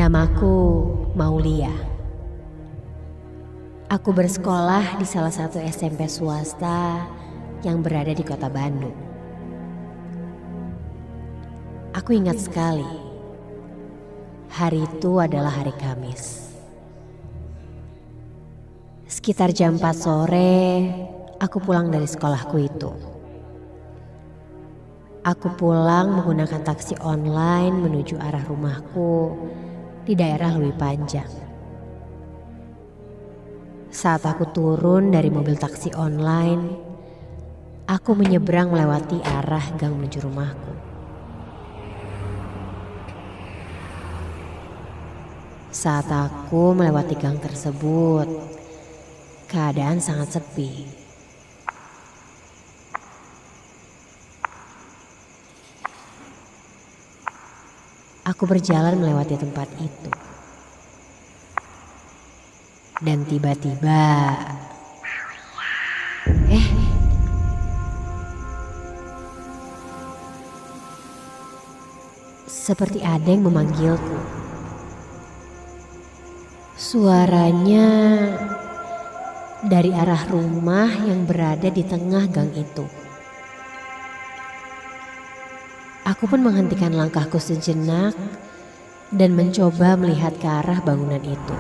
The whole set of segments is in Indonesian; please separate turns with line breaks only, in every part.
Namaku Maulia. Aku bersekolah di salah satu SMP swasta yang berada di kota Bandung. Aku ingat sekali, hari itu adalah hari Kamis. Sekitar jam 4 sore, aku pulang dari sekolahku itu. Aku pulang menggunakan taksi online menuju arah rumahku di daerah Lewi Panjang. Saat aku turun dari mobil taksi online, aku menyeberang melewati arah gang menuju rumahku. Saat aku melewati gang tersebut, keadaan sangat sepi. Aku berjalan melewati tempat itu. Dan tiba-tiba, seperti ada yang memanggilku. Suaranya dari arah rumah yang berada di tengah gang itu. Aku pun menghentikan langkahku sejenak dan mencoba melihat ke arah bangunan itu.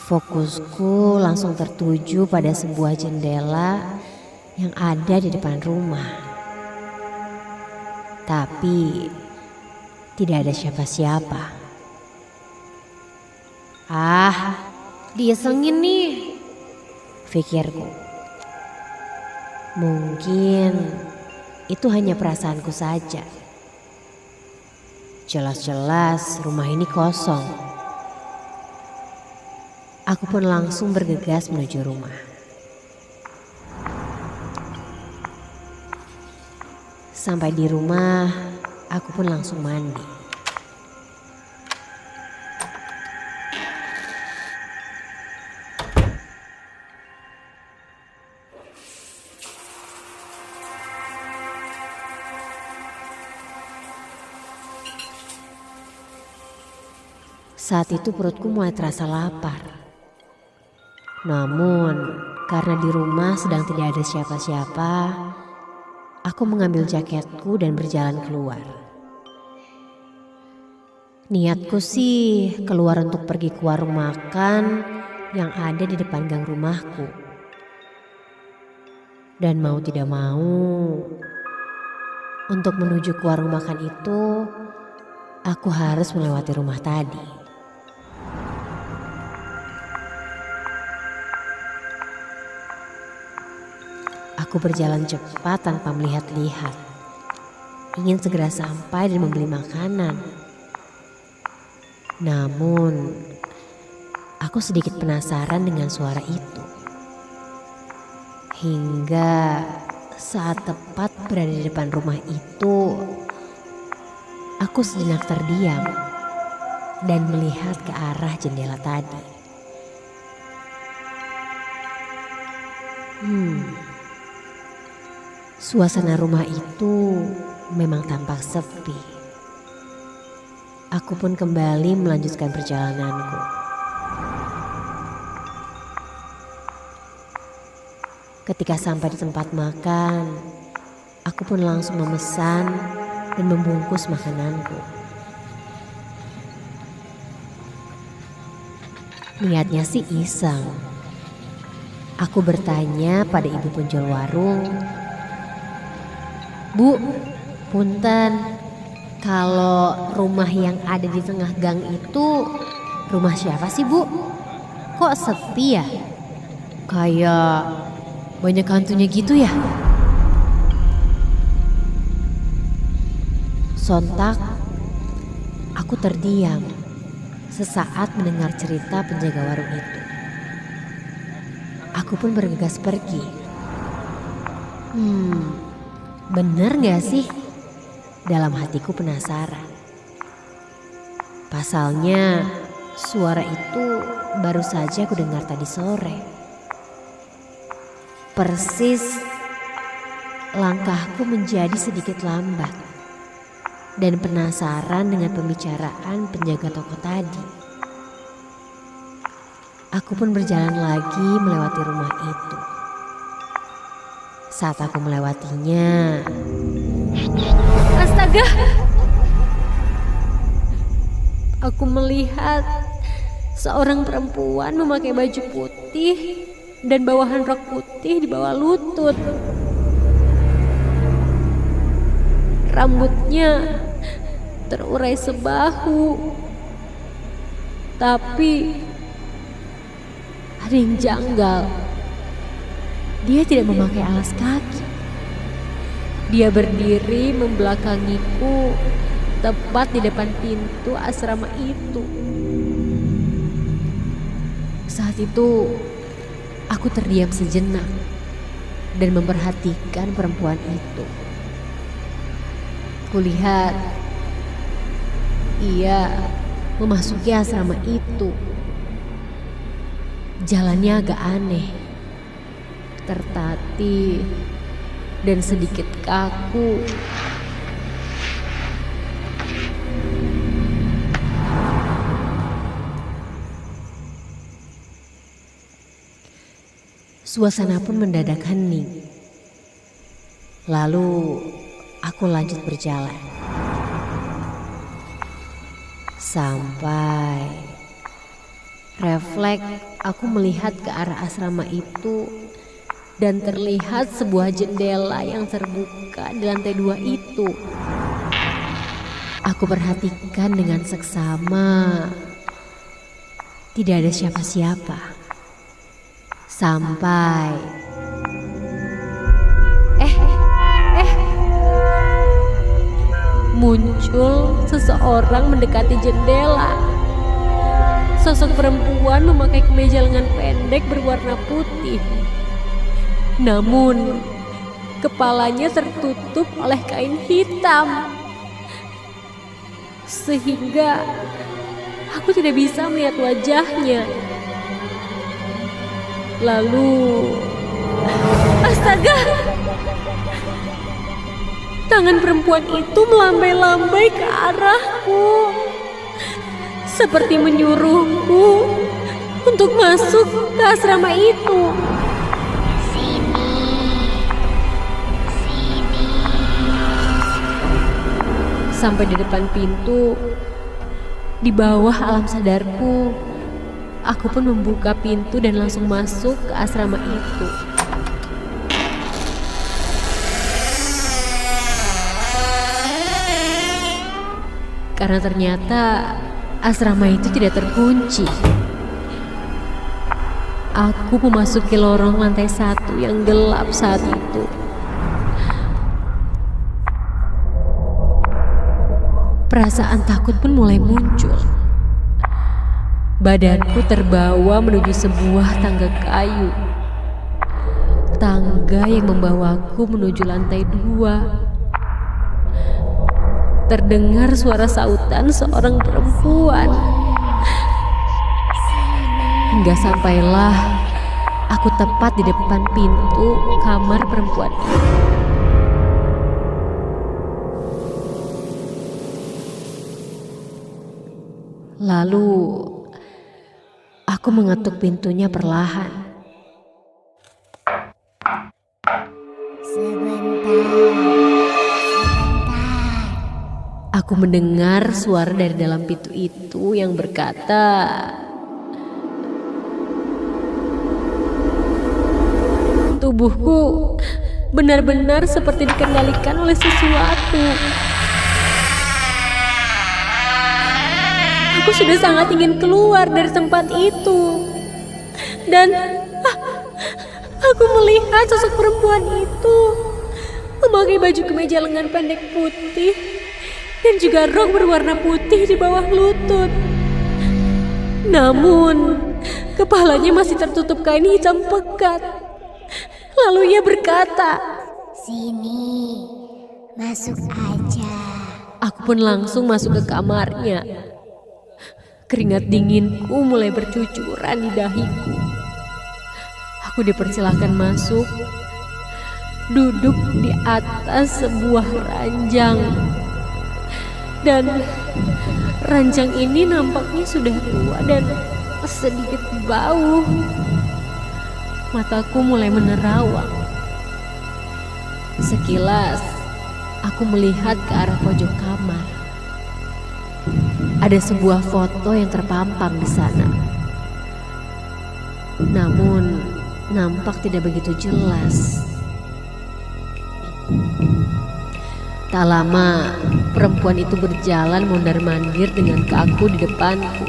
Fokusku langsung tertuju pada sebuah jendela yang ada di depan rumah. Tapi tidak ada siapa-siapa. Diisengin nih, pikirku. Mungkin itu hanya perasaanku saja. Jelas-jelas rumah ini kosong. Aku pun langsung bergegas menuju rumah. Sampai di rumah, aku pun langsung mandi. Saat itu perutku mulai terasa lapar. Namun karena di rumah sedang tidak ada siapa-siapa, aku mengambil jaketku dan berjalan keluar. Niatku sih keluar untuk pergi ke warung makan yang ada di depan gang rumahku. Dan mau tidak mau, untuk menuju ke warung makan itu, aku harus melewati rumah tadi. Aku berjalan cepat tanpa melihat-lihat. Ingin segera sampai dan membeli makanan. Namun, aku sedikit penasaran dengan suara itu. Hingga saat tepat berada di depan rumah itu, aku sejenak terdiam dan melihat ke arah jendela tadi. Suasana rumah itu memang tampak sepi. Aku pun kembali melanjutkan perjalananku. Ketika sampai di tempat makan, aku pun langsung memesan dan membungkus makananku. Niatnya sih iseng. Aku bertanya pada ibu penjual warung, "Bu, punten, kalau rumah yang ada di tengah gang itu rumah siapa sih, Bu? Kok sepi ya? Kayak banyak hantunya gitu ya?" Sontak aku terdiam sesaat mendengar cerita penjaga warung itu. Aku pun bergegas pergi. Bener gak sih? Dalam hatiku penasaran. Pasalnya suara itu baru saja aku dengar tadi sore. Persis langkahku menjadi sedikit lambat dan penasaran dengan pembicaraan penjaga toko tadi. Aku pun berjalan lagi melewati rumah itu. Saat aku melewatinya, astaga! Aku melihat seorang perempuan memakai baju putih dan bawahan rok putih di bawah lutut. Rambutnya terurai sebahu, tapi ada yang janggal. Dia tidak memakai alas kaki. Dia berdiri membelakangiku tepat di depan pintu asrama itu. Saat itu aku terdiam sejenak dan memperhatikan perempuan itu. Kulihat ia memasuki asrama itu. Jalannya agak aneh, tertatih dan sedikit kaku. Suasana pun mendadak hening. Lalu aku lanjut berjalan. Sampai refleks aku melihat ke arah asrama itu dan terlihat sebuah jendela yang terbuka di lantai 2 itu. Aku perhatikan dengan seksama. Tidak ada siapa-siapa. Sampai muncul seseorang mendekati jendela. Sosok perempuan memakai kemeja lengan pendek berwarna putih. Namun kepalanya tertutup oleh kain hitam, sehingga aku tidak bisa melihat wajahnya. Lalu, astaga! Tangan perempuan itu melambai-lambai ke arahku, seperti menyuruhku untuk masuk ke asrama itu. Sampai di depan pintu, di bawah alam sadarku, aku pun membuka pintu dan langsung masuk ke asrama itu. Karena ternyata asrama itu tidak terkunci. Aku memasuki lorong lantai 1 yang gelap saat itu. Perasaan takut pun mulai muncul. Badanku terbawa menuju sebuah tangga kayu. Tangga yang membawaku menuju lantai 2. Terdengar suara sautan seorang perempuan. Hingga sampailah aku tepat di depan pintu kamar perempuan itu. Lalu aku mengetuk pintunya perlahan. Aku mendengar suara dari dalam pintu itu yang berkata, tubuhku benar-benar seperti dikendalikan oleh sesuatu. Aku sudah sangat ingin keluar dari tempat itu. Dan aku melihat sosok perempuan itu memakai baju kemeja lengan pendek putih dan juga rok berwarna putih di bawah lutut. Namun kepalanya masih tertutup kain hitam pekat. Lalu ia berkata,
"Sini, masuk aja."
Aku pun langsung masuk ke kamarnya. Keringat dinginku mulai bercucuran di dahiku. Aku dipersilahkan masuk duduk di atas sebuah ranjang. Dan ranjang ini nampaknya sudah tua dan sedikit bau. Mataku mulai menerawang. Sekilas aku melihat ke arah pojok kamar. Ada sebuah foto yang terpampang di sana. Namun nampak tidak begitu jelas. Tak lama perempuan itu berjalan mondar-mandir dengan kaku di depanku.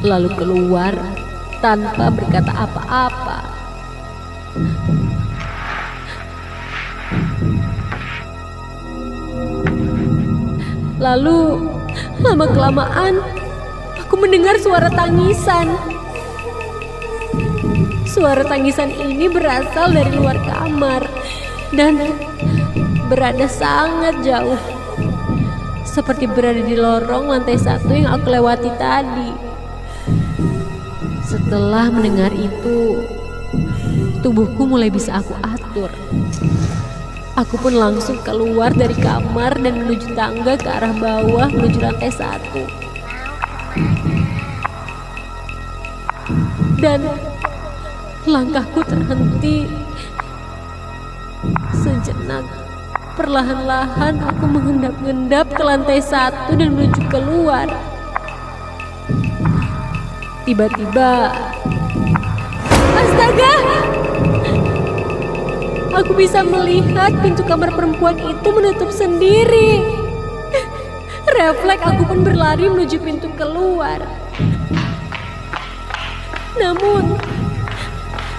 Lalu keluar tanpa berkata apa-apa. Lalu lama-kelamaan aku mendengar suara tangisan. Suara tangisan ini berasal dari luar kamar dan berada sangat jauh. Seperti berada di lorong lantai 1 yang aku lewati tadi. Setelah mendengar itu, tubuhku mulai bisa aku atur. Aku pun langsung keluar dari kamar dan menuju tangga ke arah bawah menuju lantai 1. Dan langkahku terhenti sejenak. Perlahan-lahan aku mengendap-endap ke lantai 1 dan menuju keluar. Tiba-tiba, astaga! Aku bisa melihat pintu kamar perempuan itu menutup sendiri. Refleks aku pun berlari menuju pintu keluar. Namun,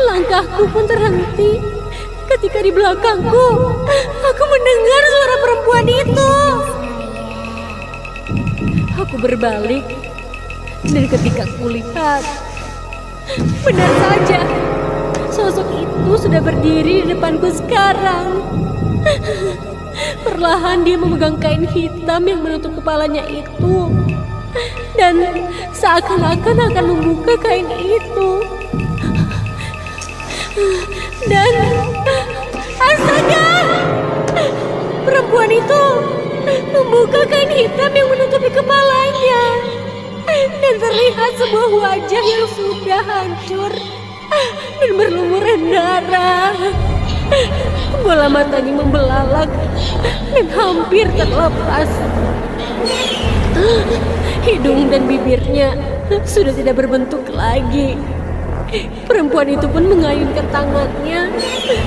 langkahku pun terhenti ketika di belakangku aku mendengar suara perempuan itu. Aku berbalik dan ketika kulihat, benar saja. Sosok itu sudah berdiri di depanku sekarang. Perlahan dia memegang kain hitam yang menutup kepalanya itu. Dan seakan-akan akan membuka kain itu. Dan astaga! Perempuan itu membuka kain hitam yang menutupi kepalanya. Dan terlihat sebuah wajah yang sudah hancur dan berlumuran darah. Bola matanya membelalak dan hampir terlepas. Hidung dan bibirnya sudah tidak berbentuk lagi. Perempuan itu pun mengayunkan tangannya,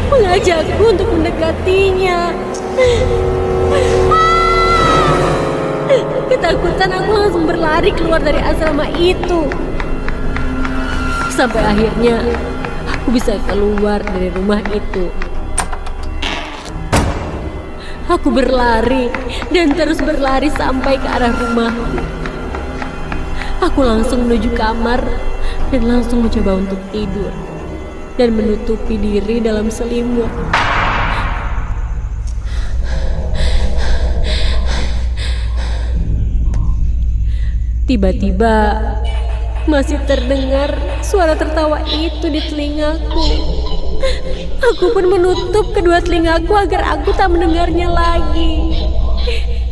mengajakku untuk mendekatinya. Ketakutan aku langsung berlari keluar dari asrama itu. Sampai akhirnya aku bisa keluar dari rumah itu. Aku berlari dan terus berlari sampai ke arah rumahku. Aku langsung menuju kamar dan langsung mencoba untuk tidur dan menutupi diri dalam selimut. Tiba-tiba masih terdengar suara tertawa itu di telingaku. Aku pun menutup kedua telingaku agar aku tak mendengarnya lagi.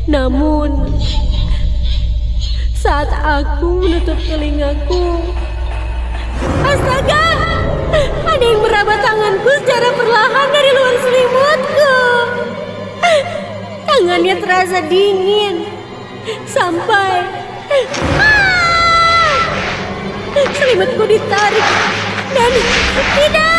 Namun, saat aku menutup telingaku, astaga! Ada yang meraba tanganku secara perlahan dari luar selimutku. Tangannya terasa dingin. Sampai selimutku ditarik dan tidak.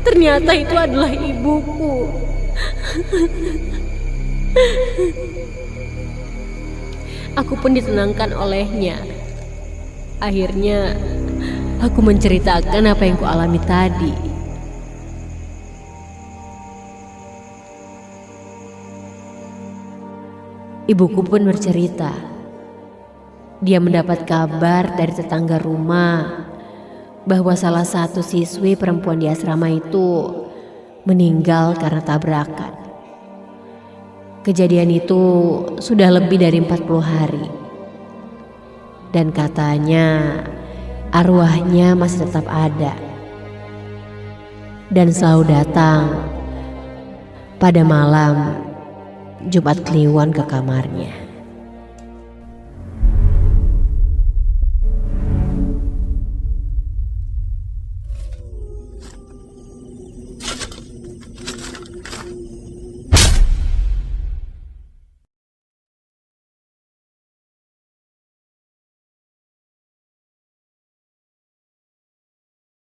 Ternyata itu adalah ibuku. Aku pun ditenangkan olehnya. Akhirnya aku menceritakan apa yang kualami tadi. Ibuku pun bercerita. Dia mendapat kabar dari tetangga rumah bahwa salah satu siswi perempuan di asrama itu meninggal karena tabrakan. Kejadian itu sudah lebih dari 40 hari. Dan katanya arwahnya masih tetap ada dan selalu datang pada malam Jumat Kliwon ke kamarnya.